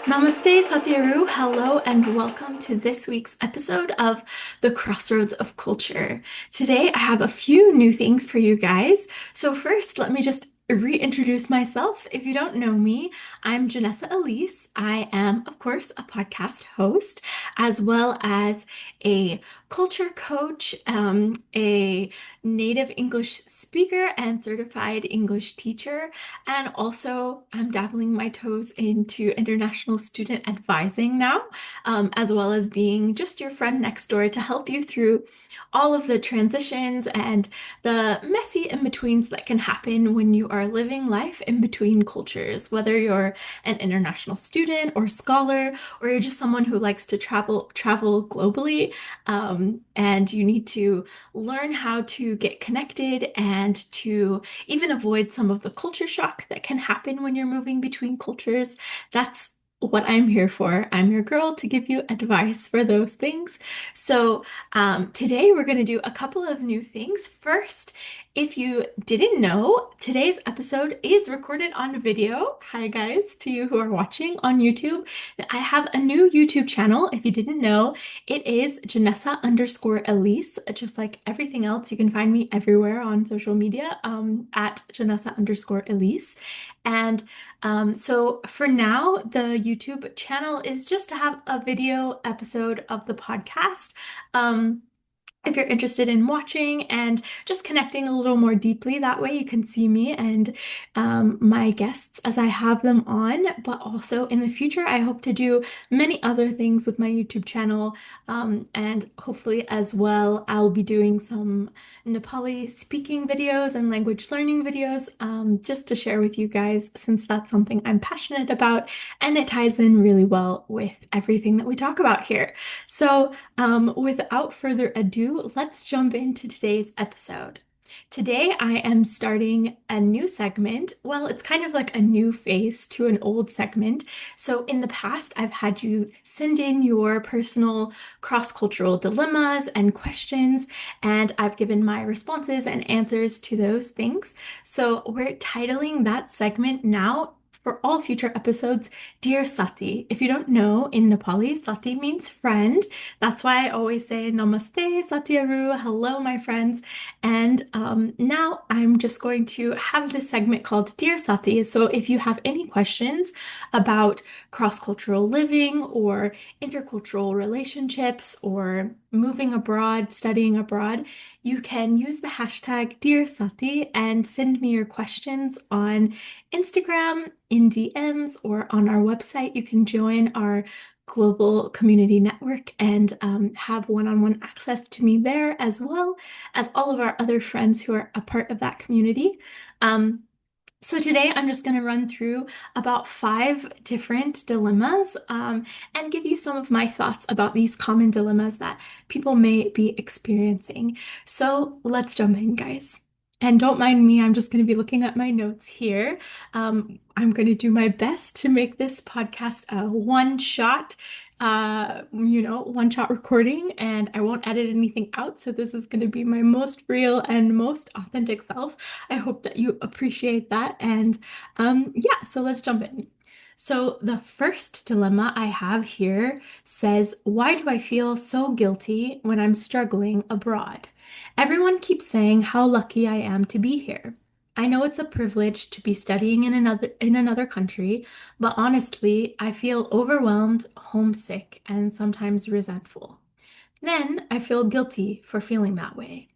Namaste, saathiharu. Hello, and welcome to this week's episode of The Crossroads of Culture. Today, I have a few new things for you guys. So, first, let me just reintroduce myself. If you don't know me, I'm Janessa Elise. I am, of course, a podcast host, as well as a culture coach, a native English speaker, and certified English teacher. And also, I'm dabbling my toes into international student advising now, as well as being just your friend next door to help you through all of the transitions and the messy in-betweens that can happen when you are living life in between cultures, whether you're an international student or scholar, or you're just someone who likes to travel globally, and you need to learn how to get connected and to even avoid some of the culture shock that can happen when you're moving between cultures. That's what I'm here for. I'm your girl to give you advice for those things. So, today we're going to do a couple of new things. First, if you didn't know, today's episode is recorded on video. Hi, guys, to you who are watching on YouTube. I have a new YouTube channel. If you didn't know, it is Janessa underscore Elise. Just like everything else, you can find me everywhere on social media at Janessa underscore Elise. And so for now, the YouTube channel is just to have a video episode of the podcast. Um, if you're interested in watching and just connecting a little more deeply, that way you can see me and my guests as I have them on. But also in the future, I hope to do many other things with my YouTube channel. And hopefully, as well, I'll be doing some Nepali speaking videos and language learning videos just to share with you guys, since that's something I'm passionate about and it ties in really well with everything that we talk about here. So, without further ado, let's jump into today's episode. Today, I am starting a new segment. Well, it's kind of like a new face to an old segment. So, in the past, I've had you send in your personal cross-cultural dilemmas and questions, and I've given my responses and answers to those things. So, we're titling that segment now for all future episodes, Dear Saathi. If you don't know, in Nepali, Saathi means friend. That's why I always say Namaste, saathiharu, hello, my friends. And now I'm just going to have this segment called Dear Saathi. So if you have any questions about cross-cultural living or intercultural relationships or moving abroad, studying abroad, you can use the hashtag Dear Saathi and send me your questions on Instagram, in DMs, or on our website. You can join our global community network and have one-on-one access to me there, as well as all of our other friends who are a part of that community. Um, so today I'm just going to run through about 5 different dilemmas and give you some of my thoughts about these common dilemmas that people may be experiencing. So let's jump in, guys. And don't mind me, I'm just going to be looking at my notes here. I'm going to do my best to make this podcast a one shot recording, and I won't edit anything out. So this is going to be my most real and most authentic self. I hope that you appreciate that. And yeah, so let's jump in. So the first dilemma I have here says, why do I feel so guilty when I'm struggling abroad? Everyone keeps saying how lucky I am to be here. I know it's a privilege to be studying in another country, but honestly, I feel overwhelmed, homesick, and sometimes resentful. Then I feel guilty for feeling that way.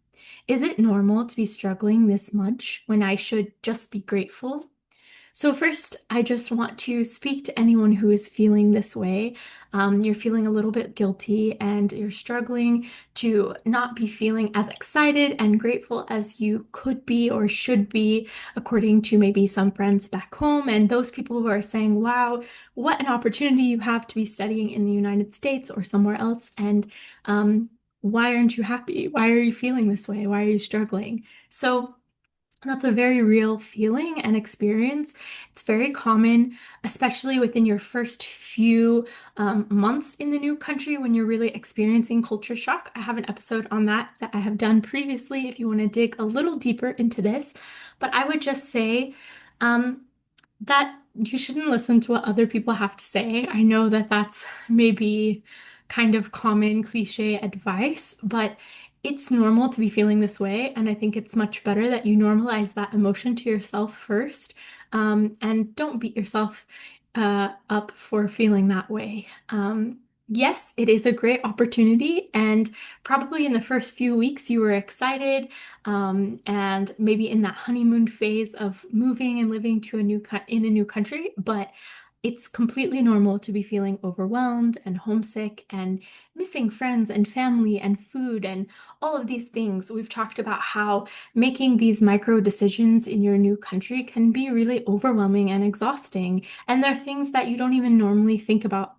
Is it normal to be struggling this much when I should just be grateful? So, first, I just want to speak to anyone who is feeling this way. You're feeling a little bit guilty and you're struggling to not be feeling as excited and grateful as you could be or should be, according to maybe some friends back home. And those people who are saying, wow, what an opportunity you have to be studying in the United States or somewhere else. And why aren't you happy? Why are you feeling this way? Why are you struggling? So, that's a very real feeling and experience. It's very common, especially within your first few months in the new country when you're really experiencing culture shock. I have an episode on that I have done previously if you want to dig a little deeper into this. But I would just say that you shouldn't listen to what other people have to say. I know that that's maybe kind of common cliche advice, but it's normal to be feeling this way. And I think it's much better that you normalize that emotion to yourself first, and don't beat yourself up for feeling that way. Yes, it is a great opportunity, and probably in the first few weeks you were excited, and maybe in that honeymoon phase of moving and living to in a new country, but it's completely normal to be feeling overwhelmed and homesick and missing friends and family and food and all of these things. We've talked about how making these micro decisions in your new country can be really overwhelming and exhausting, and they're things that you don't even normally think about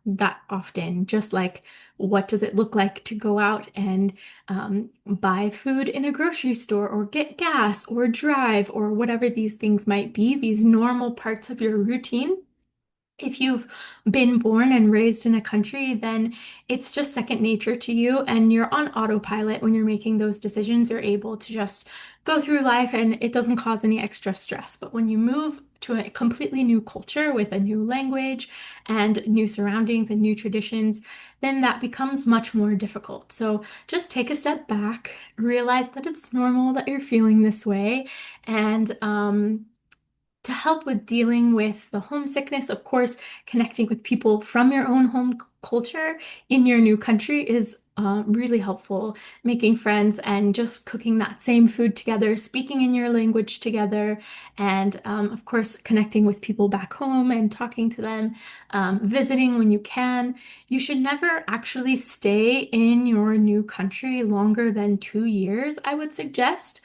that often. Just like, what does it look like to go out and buy food in a grocery store, or get gas, or drive, or whatever these things might be, these normal parts of your routine. If you've been born and raised in a country, then it's just second nature to you, and you're on autopilot when you're making those decisions. You're able to just go through life and it doesn't cause any extra stress. But when you move to a completely new culture with a new language and new surroundings and new traditions, then that becomes much more difficult. So just take a step back, realize that it's normal that you're feeling this way, and to help with dealing with the homesickness, of course, connecting with people from your own home culture in your new country is really helpful. Making friends and just cooking that same food together, speaking in your language together, and of course, connecting with people back home and talking to them, visiting when you can. You should never actually stay in your new country longer than 2 years, I would suggest,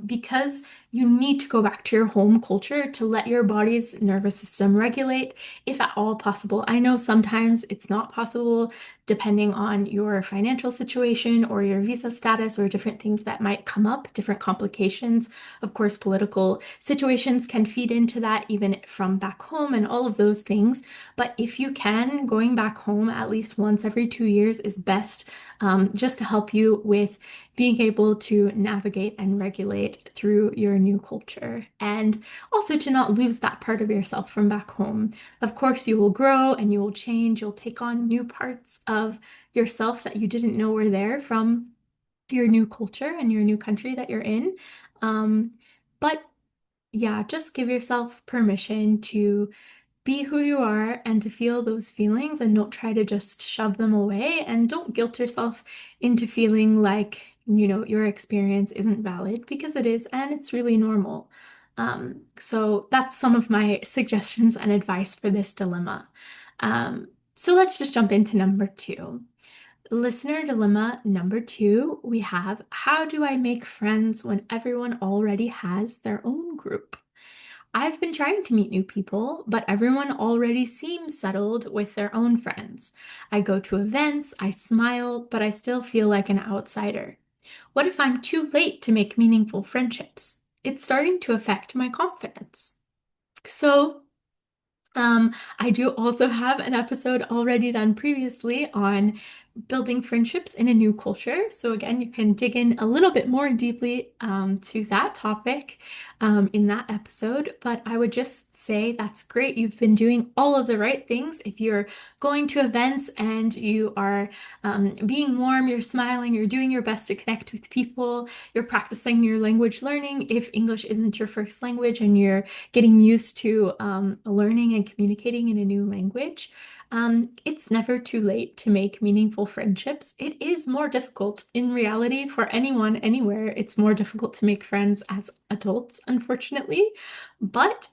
because you need to go back to your home culture to let your body's nervous system regulate, if at all possible. I know sometimes it's not possible depending on your financial situation or your visa status or different things that might come up, different complications. Of course, political situations can feed into that, even from back home and all of those things. But if you can, going back home at least once every 2 years is best, just to help you with being able to navigate and regulate through your new culture, and also to not lose that part of yourself from back home. Of course, you will grow and you will change. You'll take on new parts of yourself that you didn't know were there from your new culture and your new country that you're in. Um, but yeah, just give yourself permission to be who you are and to feel those feelings, and don't try to just shove them away, and don't guilt yourself into feeling like, your experience isn't valid, because it is, and it's really normal. So that's some of my suggestions and advice for this dilemma. So let's just jump into number two. Listener dilemma number two, we have, how do I make friends when everyone already has their own group? I've been trying to meet new people, but everyone already seems settled with their own friends. I go to events, I smile, but I still feel like an outsider. What if I'm too late to make meaningful friendships? It's starting to affect my confidence. So, I do also have an episode already done previously on building friendships in a new culture. So again, you can dig in a little bit more deeply to that topic in that episode. But I would just say that's great. You've been doing all of the right things. If you're going to events and you are being warm, you're smiling, you're doing your best to connect with people, you're practicing your language learning. If English isn't your first language and you're getting used to learning and communicating in a new language, it's never too late to make meaningful friendships. It is more difficult in reality for anyone, anywhere. It's more difficult to make friends as adults, unfortunately. But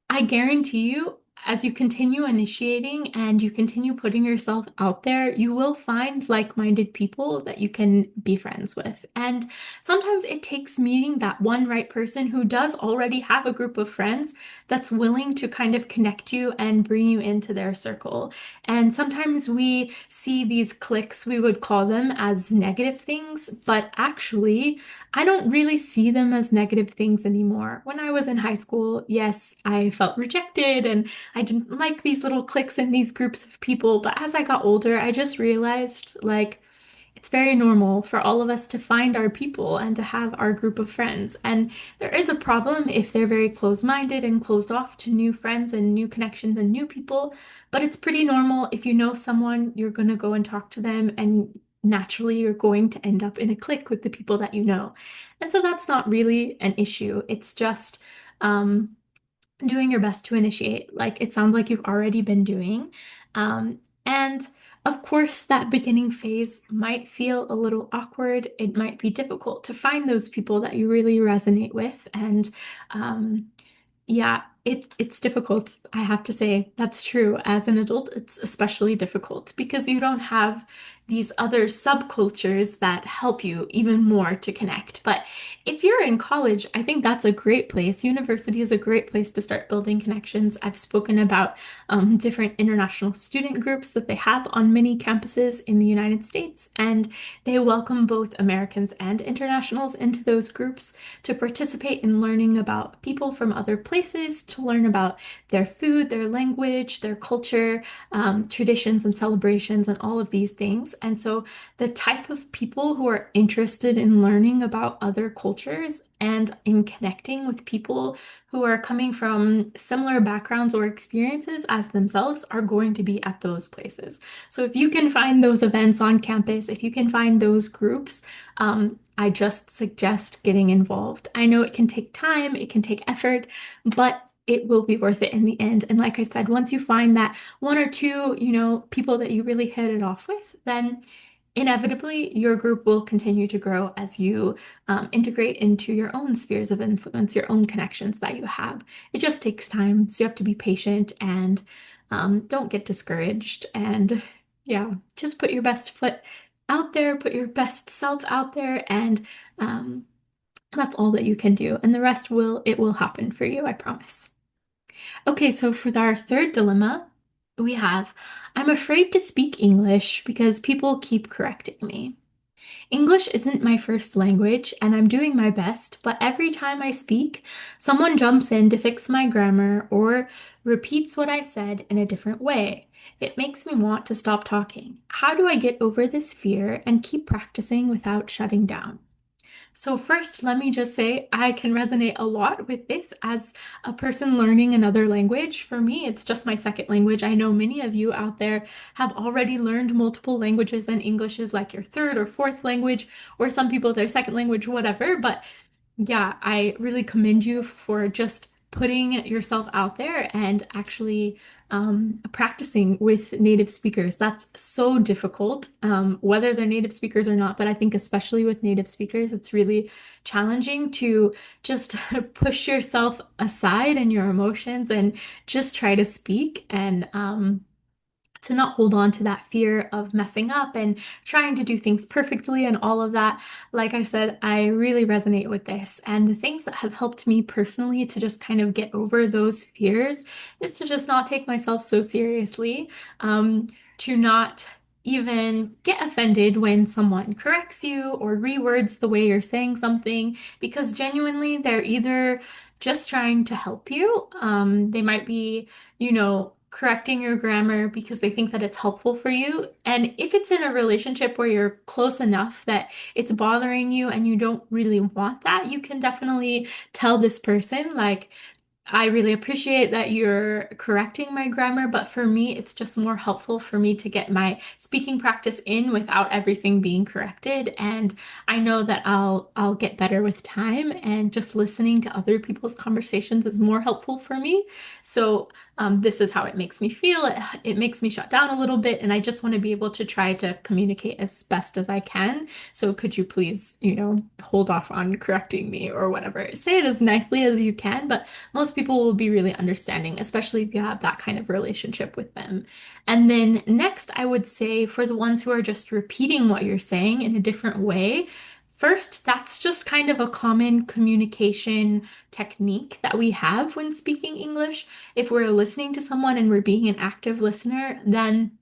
I guarantee you, as you continue initiating and you continue putting yourself out there, you will find like-minded people that you can be friends with. And sometimes it takes meeting that one right person who does already have a group of friends that's willing to kind of connect you and bring you into their circle. And sometimes we see these cliques, we would call them, as negative things, but actually, I don't really see them as negative things anymore. When I was in high school, yes, I felt rejected and I didn't like these little cliques and these groups of people. But as I got older, I just realized, like, It's very normal for all of us to find our people and to have our group of friends. And there is a problem if they're very closed-minded and closed off to new friends and new connections and new people. But it's pretty normal. If you know someone, you're going to go and talk to them, and naturally, you're going to end up in a clique with the people that you know. And so that's not really an issue. It's just, um, doing your best to initiate, like it sounds like you've already been doing. And of course, that beginning phase might feel a little awkward. It might be difficult to find those people that you really resonate with. And yeah, it's difficult. I have to say that's true. As an adult, it's especially difficult because you don't have these other subcultures that help you even more to connect. But if you're in college, I think that's a great place. University is a great place to start building connections. I've spoken about different international student groups that they have on many campuses in the United States, and they welcome both Americans and internationals into those groups to participate in learning about people from other places, to learn about their food, their language, their culture, traditions and celebrations, and all of these things. And so the type of people who are interested in learning about other cultures and in connecting with people who are coming from similar backgrounds or experiences as themselves are going to be at those places. So if you can find those events on campus, if you can find those groups, I just suggest getting involved. I know it can take time, it can take effort, but it will be worth it in the end. And like I said, once you find that one or two, people that you really hit it off with, then inevitably your group will continue to grow as you integrate into your own spheres of influence, your own connections that you have. It just takes time, so you have to be patient and don't get discouraged. And yeah, just put your best foot out there, put your best self out there, and um, that's all that you can do. And the rest will happen for you, I promise. Okay, so for our third dilemma, we have I'm afraid to speak English because people keep correcting me. English isn't my first language, and I'm doing my best, but every time I speak, someone jumps in to fix my grammar or repeats what I said in a different way. It makes me want to stop talking. How do I get over this fear and keep practicing without shutting down? So, first, let me just say I can resonate a lot with this as a person learning another language. For me, it's just my second language. I know many of you out there have already learned multiple languages, and English is like your third or fourth language, or some people their second language, whatever. But yeah, I really commend you for just putting yourself out there and actually practicing with native speakers. That's so difficult, whether they're native speakers or not. But I think especially with native speakers, it's really challenging to just push yourself aside and your emotions and just try to speak and to not hold on to that fear of messing up and trying to do things perfectly and all of that. Like I said, I really resonate with this. And the things that have helped me personally to just kind of get over those fears is to just not take myself so seriously, to not even get offended when someone corrects you or rewords the way you're saying something, because genuinely they're either just trying to help you. They might be correcting your grammar because they think that it's helpful for you. And if it's in a relationship where you're close enough that it's bothering you and you don't really want that, you can definitely tell this person, like, I really appreciate that you're correcting my grammar, but for me, it's just more helpful for me to get my speaking practice in without everything being corrected. And I know that I'll get better with time, and just listening to other people's conversations is more helpful for me. So this is how it makes me feel. It makes me shut down a little bit, and I just want to be able to try to communicate as best as I can. So could you please, hold off on correcting me or whatever? Say it as nicely as you can, but most people will be really understanding, especially if you have that kind of relationship with them. And then next, I would say for the ones who are just repeating what you're saying in a different way, first, that's just kind of a common communication technique that we have when speaking English. If we're listening to someone and we're being an active listener, then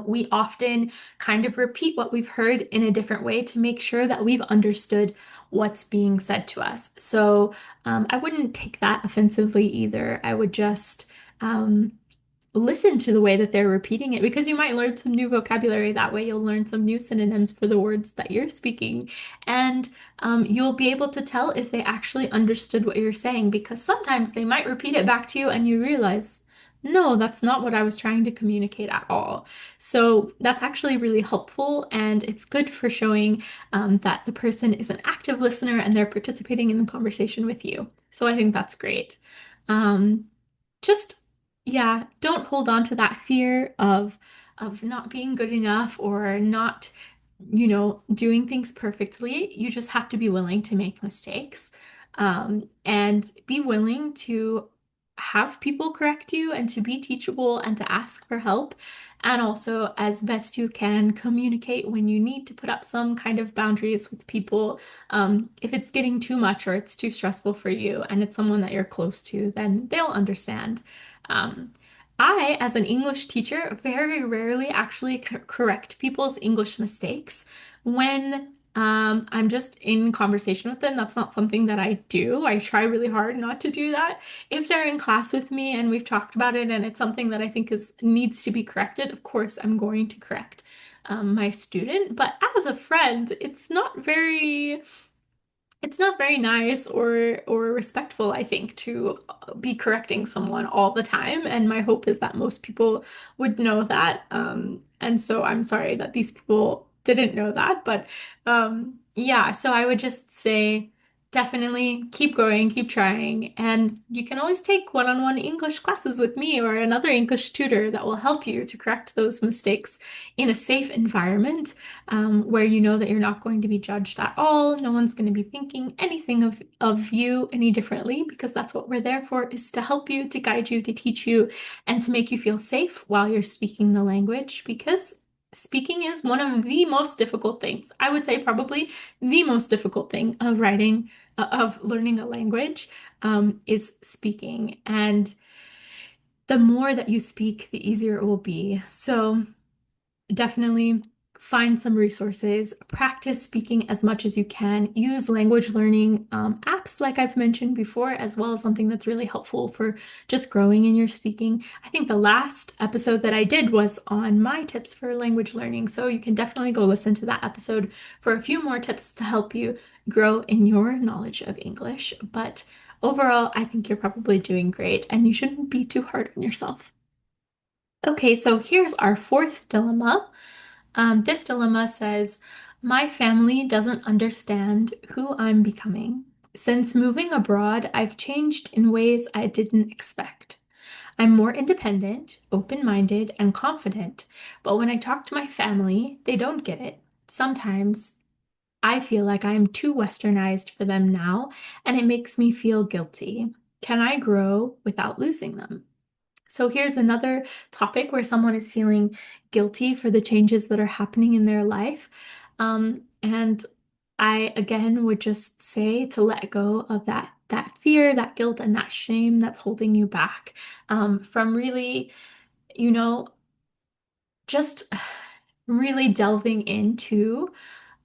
we often kind of repeat what we've heard in a different way to make sure that we've understood what's being said to us. So I wouldn't take that offensively either. I would just listen to the way that they're repeating it because you might learn some new vocabulary that way. You'll learn some new synonyms for the words that you're speaking, and you'll be able to tell if they actually understood what you're saying because sometimes they might repeat it back to you and you realize, no, that's not what I was trying to communicate at all. So that's actually really helpful, and it's good for showing that the person is an active listener and they're participating in the conversation with you. So I think that's great. Um, just yeah, don't hold on to that fear of not being good enough or not, doing things perfectly. You just have to be willing to make mistakes, and be willing to have people correct you and to be teachable and to ask for help. And also, as best you can, communicate when you need to put up some kind of boundaries with people. If it's getting too much or it's too stressful for you and it's someone that you're close to, then they'll understand. Um, I, as an English teacher, very rarely actually correct people's English mistakes when I'm just in conversation with them. That's not something that I do. I try really hard not to do that. If they're in class with me and we've talked about it and it's something that I think is needs to be corrected, of course I'm going to correct my student. But as a friend, it's not very nice or respectful, I think, to be correcting someone all the time. And my hope is that most people would know that. And so I'm sorry that these people didn't know that. But yeah, so I would just say definitely keep going, keep trying. And you can always take one-on-one English classes with me or another English tutor that will help you to correct those mistakes in a safe environment, where you know that you're not going to be judged at all. No one's going to be thinking anything of you any differently because that's what we're there for, is to help you, to guide you, to teach you, and to make you feel safe while you're speaking the language because speaking is one of the most difficult things. I would say probably the most difficult thing of writing, of learning a language, is speaking. And the more that you speak, the easier it will be. So definitely find some resources, practice speaking as much as you can, use language learning apps like I've mentioned before, as well as something that's really helpful for just growing in your speaking. I think the last episode that I did was on my tips for language learning, so you can definitely go listen to that episode for a few more tips to help you grow in your knowledge of English. But overall, I think you're probably doing great and you shouldn't be too hard on yourself. Okay, so here's our fourth dilemma. This dilemma says, my family doesn't understand who I'm becoming. Since moving abroad, I've changed in ways I didn't expect. I'm more independent, open-minded, and confident, but when I talk to my family, they don't get it. Sometimes I feel like I am too westernized for them now, and it makes me feel guilty. Can I grow without losing them? So here's another topic where someone is feeling guilty for the changes that are happening in their life. And I again would just say to let go of that fear, that guilt, and that shame that's holding you back, from really, you know, just really delving into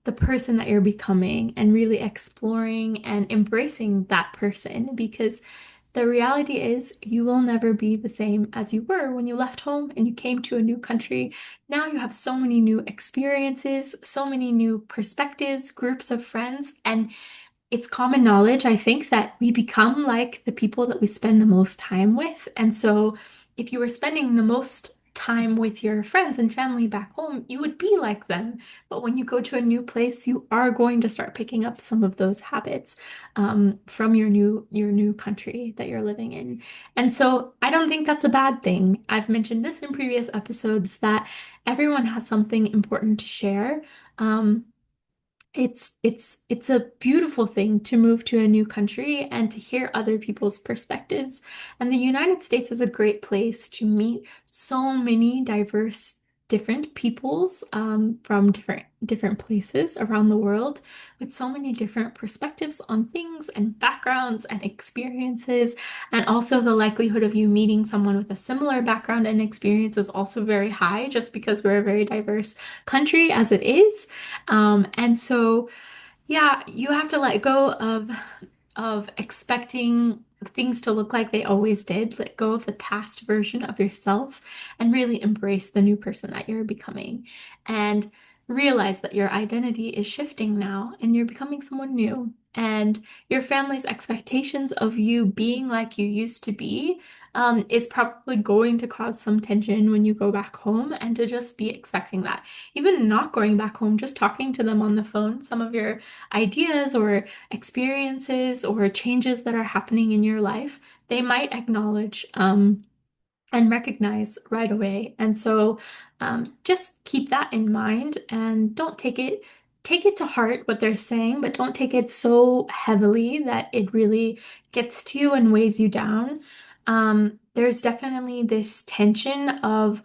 the person that you're becoming and really exploring and embracing that person, because the reality is you will never be the same as you were when you left home and you came to a new country. Now you have so many new experiences, so many new perspectives, groups of friends, and it's common knowledge, I think, that we become like the people that we spend the most time with. And so, if you were spending the most time with your friends and family back home, you would be like them. But when you go to a new place, you are going to start picking up some of those habits, from your new country that you're living in. And so, I don't think that's a bad thing. I've mentioned this in previous episodes that everyone has something important to share. Um, it's a beautiful thing to move to a new country and to hear other people's perspectives. And the United States is a great place to meet so many diverse, different peoples, from different places around the world with so many different perspectives on things and backgrounds and experiences. And also the likelihood of you meeting someone with a similar background and experience is also very high, just because we're a very diverse country as it is. And so, yeah, you have to let go of of expecting things to look like they always did. Let go of the past version of yourself and really embrace the new person that you're becoming. And realize that your identity is shifting now and you're becoming someone new. And your family's expectations of you being like you used to be is probably going to cause some tension when you go back home, and to just be expecting that. Even not going back home, just talking to them on the phone, some of your ideas or experiences or changes that are happening in your life, they might acknowledge and recognize right away. And so just keep that in mind and don't take it to heart what they're saying, but don't take it so heavily that it really gets to you and weighs you down. There's definitely this tension of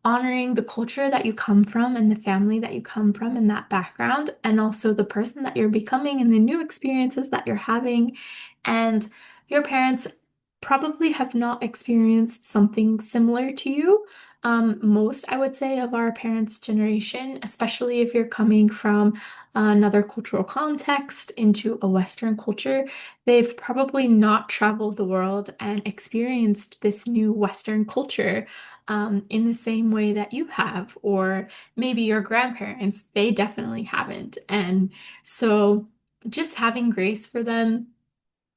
honoring the culture that you come from and the family that you come from and that background, and also the person that you're becoming and the new experiences that you're having. And your parents probably have not experienced something similar to you. Most, I would say, of our parents' generation, especially if you're coming from another cultural context into a Western culture, they've probably not traveled the world and experienced this new Western culture in the same way that you have, or maybe your grandparents, they definitely haven't. And so just having grace for them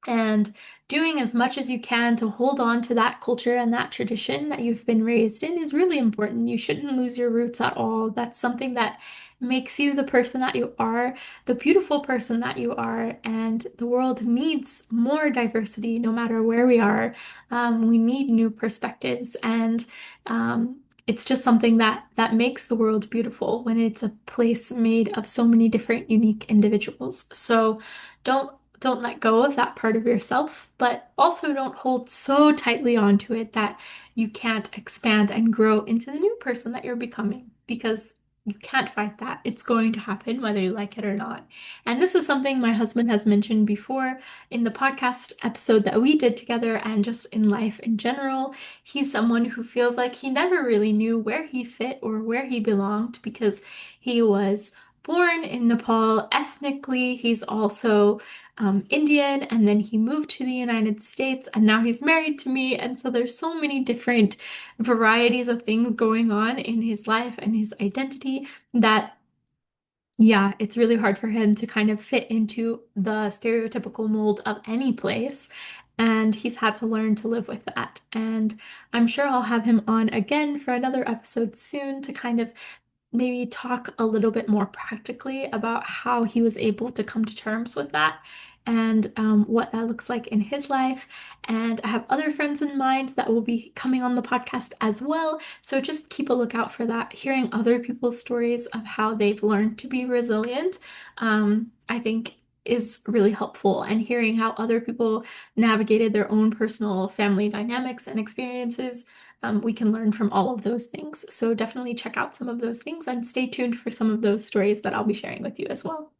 and doing as much as you can to hold on to that culture and that tradition that you've been raised in is really important. You shouldn't lose your roots at all. That's something that makes you the person that you are, the beautiful person that you are. And the world needs more diversity no matter where we are. We need new perspectives, and it's just something that makes the world beautiful when it's a place made of so many different unique individuals. So don't let go of that part of yourself, but also don't hold so tightly onto it that you can't expand and grow into the new person that you're becoming, because you can't fight that. It's going to happen whether you like it or not. And this is something my husband has mentioned before in the podcast episode that we did together, and just in life in general. He's someone who feels like he never really knew where he fit or where he belonged because he was born in Nepal ethnically. He's also Indian, and then he moved to the United States, and now he's married to me. And so there's so many different varieties of things going on in his life and his identity that, yeah, it's really hard for him to kind of fit into the stereotypical mold of any place. And he's had to learn to live with that. And I'm sure I'll have him on again for another episode soon to kind of maybe talk a little bit more practically about how he was able to come to terms with that, and what that looks like in his life. And I have other friends in mind that will be coming on the podcast as well. So just keep a lookout for that. Hearing other people's stories of how they've learned to be resilient, I think is really helpful. And hearing how other people navigated their own personal family dynamics and experiences, we can learn from all of those things. So definitely check out some of those things and stay tuned for some of those stories that I'll be sharing with you as well.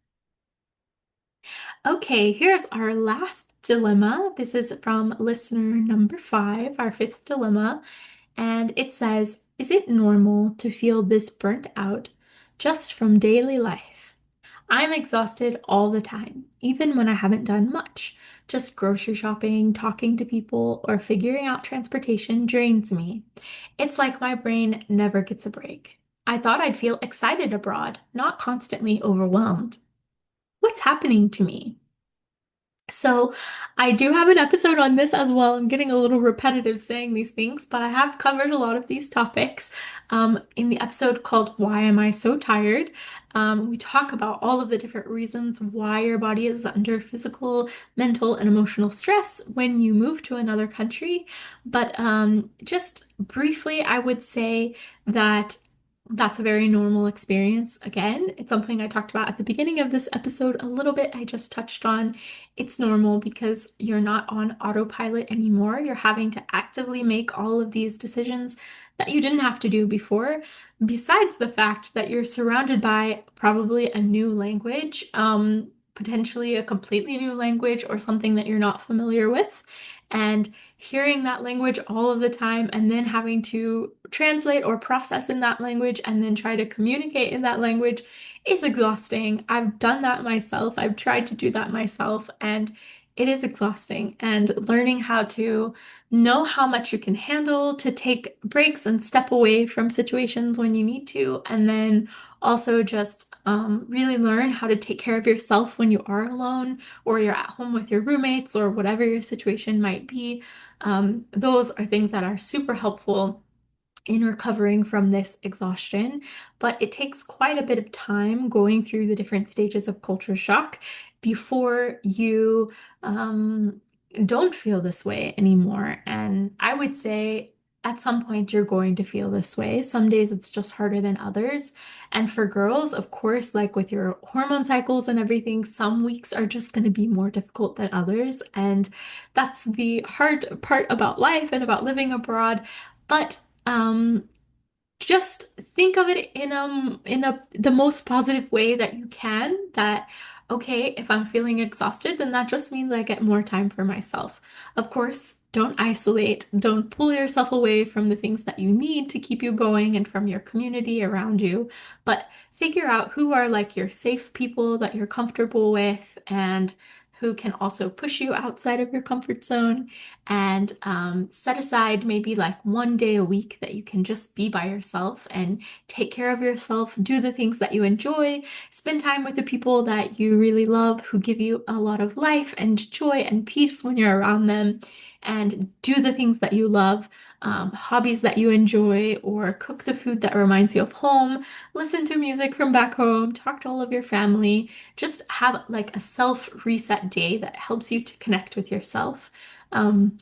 Okay, here's our last dilemma. This is from listener number 5, our fifth dilemma. And it says, is it normal to feel this burnt out just from daily life? I'm exhausted all the time, even when I haven't done much. Just grocery shopping, talking to people, or figuring out transportation drains me. It's like my brain never gets a break. I thought I'd feel excited abroad, not constantly overwhelmed. What's happening to me? So, I do have an episode on this as well. I'm getting a little repetitive saying these things, but I have covered a lot of these topics in the episode called Why Am I So Tired? We talk about all of the different reasons why your body is under physical, mental, and emotional stress when you move to another country. But just briefly, I would say that that's a very normal experience. Again, it's something I talked about at the beginning of this episode a little bit. I just touched on it's normal because you're not on autopilot anymore. You're having to actively make all of these decisions that you didn't have to do before, besides the fact that you're surrounded by probably a new language, potentially a completely new language or something that you're not familiar with. And hearing that language all of the time and then having to translate or process in that language and then try to communicate in that language is exhausting. I've done that myself. I've tried to do that myself, and it is exhausting. And learning how to know how much you can handle, to take breaks and step away from situations when you need to, and then also just really learn how to take care of yourself when you are alone or you're at home with your roommates or whatever your situation might be. Those are things that are super helpful in recovering from this exhaustion, but it takes quite a bit of time going through the different stages of culture shock before you don't feel this way anymore. And I would say at some point you're going to feel this way. Some days it's just harder than others. And for girls, of course, like with your hormone cycles and everything, some weeks are just going to be more difficult than others. And that's the hard part about life and about living abroad. But um, just think of it in a the most positive way that you can, that okay, if I'm feeling exhausted, then that just means I get more time for myself. Of course, don't isolate, don't pull yourself away from the things that you need to keep you going and from your community around you, but figure out who are like your safe people that you're comfortable with and who can also push you outside of your comfort zone, and set aside maybe like 1 day a week that you can just be by yourself and take care of yourself, do the things that you enjoy, spend time with the people that you really love who give you a lot of life and joy and peace when you're around them, and do the things that you love, hobbies that you enjoy, or cook the food that reminds you of home, listen to music from back home, talk to all of your family, just have like a self reset day that helps you to connect with yourself. Um,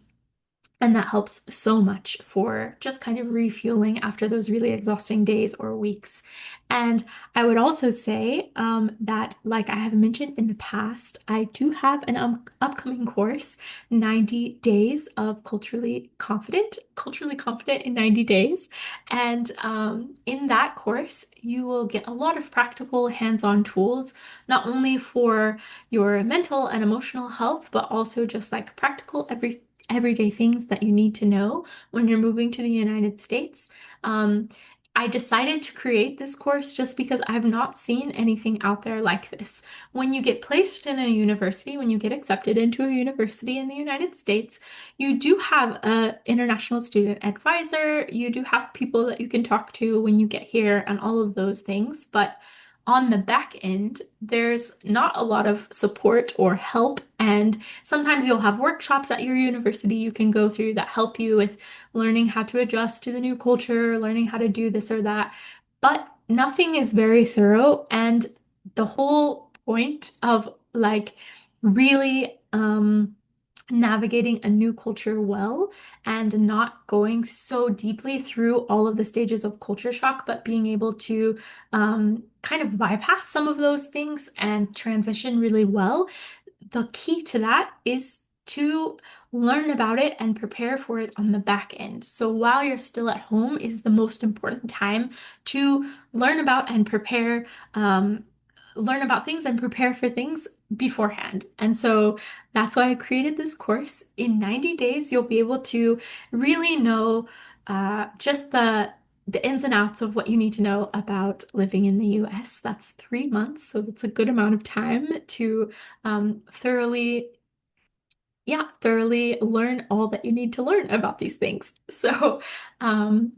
and that helps so much for just kind of refueling after those really exhausting days or weeks. And I would also say that, like I have mentioned in the past, I do have an upcoming course, 90 Days of Culturally Confident in 90 Days. And in that course, you will get a lot of practical hands-on tools, not only for your mental and emotional health, but also just like practical everyday things that you need to know when you're moving to the United States. Um, I decided to create this course just because I've not seen anything out there like this. When you get placed in a university, when you get accepted into a university in the United States, you do have an international student advisor, you do have people that you can talk to when you get here, and all of those things. But on the back end, there's not a lot of support or help, and sometimes you'll have workshops at your university you can go through that help you with learning how to adjust to the new culture, learning how to do this or that. But nothing is very thorough. And the whole point of like really navigating a new culture well and not going so deeply through all of the stages of culture shock, but being able to kind of bypass some of those things and transition really well, the key to that is to learn about it and prepare for it on the back end. So while you're still at home is the most important time to learn about and prepare, learn about things and prepare for things beforehand. And so that's why I created this course. In 90 days, you'll be able to really know just the ins and outs of what you need to know about living in the US. That's 3 months, so it's a good amount of time to thoroughly, yeah, thoroughly learn all that you need to learn about these things. So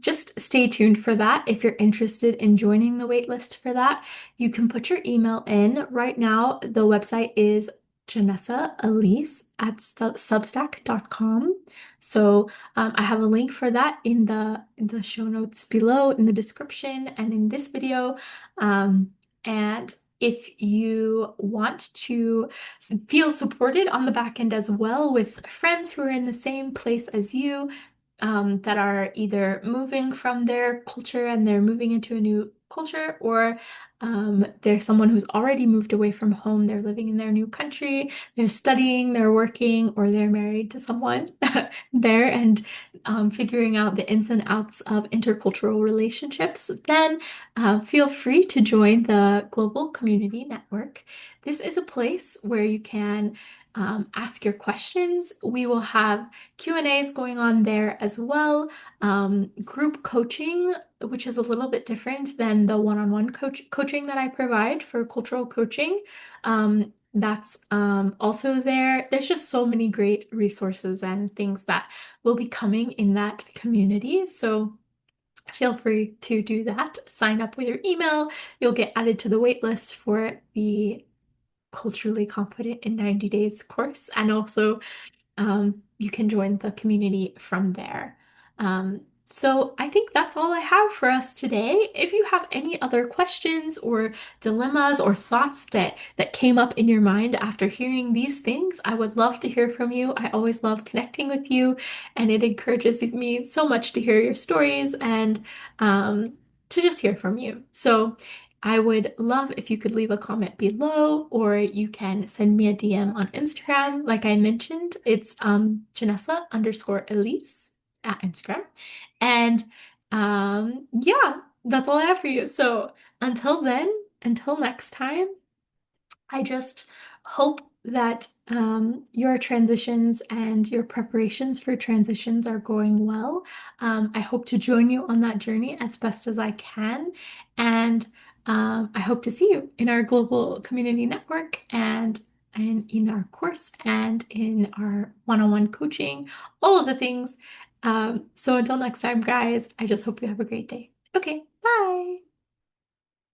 just stay tuned for that. If you're interested in joining the waitlist for that, you can put your email in. Right now, the website is Janessa Elise at substack.com. So I have a link for that in the show notes below, in the description, and in this video. And if you want to feel supported on the back end as well with friends who are in the same place as you, that are either moving from their culture and they're moving into a new culture, or there's someone who's already moved away from home, they're living in their new country, they're studying, they're working, or they're married to someone there, and figuring out the ins and outs of intercultural relationships, then feel free to join the Global Community Network. This is a place where you can ask your questions. We will have Q&As going on there as well. Group coaching, which is a little bit different than the one-on-one coaching that I provide for cultural coaching. That's also there. There's just so many great resources and things that will be coming in that community. So feel free to do that. Sign up with your email. You'll get added to the wait list for the Culturally Confident in 90 Days course. And also you can join the community from there. So I think that's all I have for us today. If you have any other questions or dilemmas or thoughts that came up in your mind after hearing these things, I would love to hear from you. I always love connecting with you, and it encourages me so much to hear your stories and um, to just hear from you. So I would love if you could leave a comment below, or you can send me a DM on Instagram. Like I mentioned, it's Janessa underscore Elise at Instagram. And yeah, that's all I have for you. So until then, until next time, I just hope that your transitions and your preparations for transitions are going well. I hope to join you on that journey as best as I can. And I hope to see you in our global community network and in our course and in our one-on-one coaching, all of the things. So until next time, guys, I just hope you have a great day. Okay,